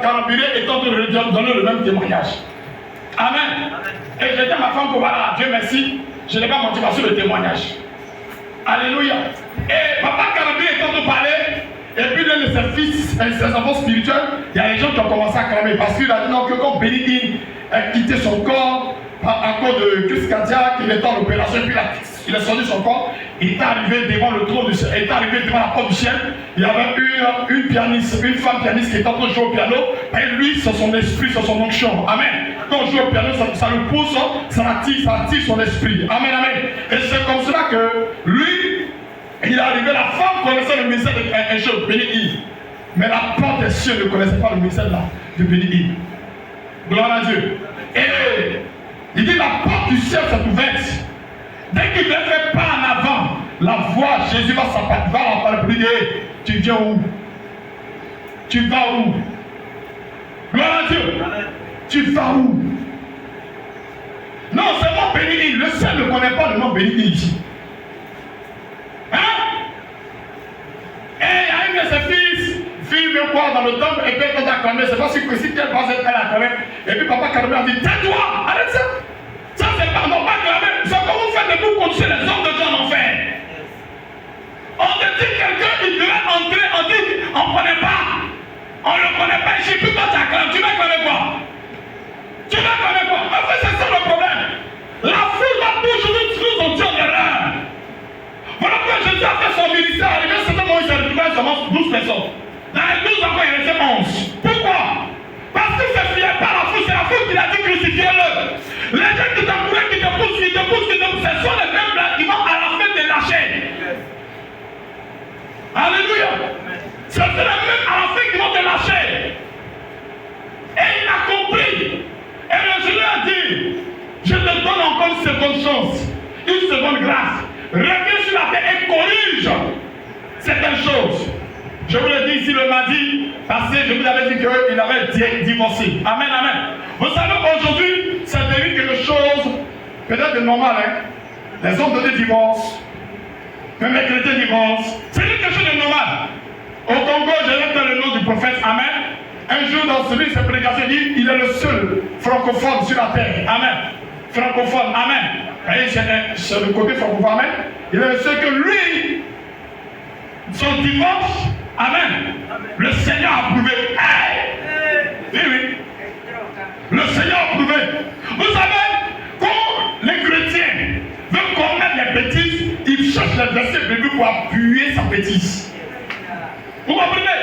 carburé est en train de donner le même témoignage. Amen. Et je dis à ma femme que voilà, Dieu merci, je n'ai pas menti sur le témoignage. Alléluia. Et papa carburé est en train de parler. Et puis l'un de ses fils et ses enfants spirituels, il y a des gens qui ont commencé à clamer parce qu'il a dit non, que quand Béni a quitté son corps à cause de crise cardiaque, il était en opération, puis il a sorti son corps, il est arrivé devant le trône du ciel, il est arrivé devant la porte du ciel, il y avait une pianiste, une femme pianiste qui était en train de jouer au piano, et lui, c'est son esprit, c'est son onction. Amen. Quand on joue au piano, ça le pousse, ça attire son esprit. Amen, amen. Et c'est comme cela que lui, il est arrivé, la femme connaissait le ministère d'un jour, Béni. Mais la porte des cieux ne connaissait pas le ministère de Béni. Gloire à Dieu. Et il dit la porte du ciel s'est ouverte. Dès qu'il ne fait pas en avant, la voix, Jésus va la parler pour lui dire, tu viens où? Tu vas où? Gloire à Dieu. Tu vas où? Non, c'est moi Béni. Le ciel ne connaît pas le nom Béni ici. Hein? Et il y a une de ses filles veut voir dans le temple et puis elle a acclamé. C'est pas si précis qu'elle pense qu'elle a acclamé. Et puis papa Carmé a dit tais-toi, arrête ça. Ça c'est pas, non pas acclamé. C'est comme vous faites de vous continuer les hommes de Dieu en enfer. On te dit quelqu'un qui devait entrer, on dit on ne connaît pas. On ne le connaît pas ici, puis toi tu acclames. Tu vas connaître quoi? Tu vas connaître quoi? En fait c'est ça le problème. La foule va toujours nous en dire en erreur. Voilà pourquoi Jésus a fait son ministère. Arrivé à un certain moment, il s'est retrouvé seulement 12 personnes. Dans les 12 encore, il restait 11. Pourquoi? Parce que ce n'est pas la foule, c'est la foule qui l'a dit crucifiez-le. Les gens qui t'encouragent, qui te poussent, ce sont les mêmes là qui vont à la fin te lâcher. Alléluia. Ce sont les mêmes à la fin qui vont te lâcher. Et il a compris. Et le Seigneur a dit, je te donne encore une seconde chance, une seconde grâce. Reviens sur la terre et corrige certaines choses. Je vous l'ai dit ici le mardi passé, je vous avais dit qu'il avait divorcé. Amen, amen. Vous savez qu'aujourd'hui, ça devient quelque chose peut-être de normal. Hein? Les hommes de divorce, même les chrétiens divorcent. C'est quelque chose de normal. Au Congo, je l'ai dans le nom du prophète. Amen. Un jour dans celui de ses prédications, il dit il est le seul francophone sur la terre. Amen. Francophone. Amen. C'est le côté francophone. Amen. Il est le seul que lui, son divorce, amen. Le Seigneur a approuvé. Hey! Oui, oui. Le Seigneur a approuvé. Vous savez, quand les chrétiens veulent commettre les bêtises, ils cherchent les versets bibliques pour appuyer sa bêtise. Vous comprenez?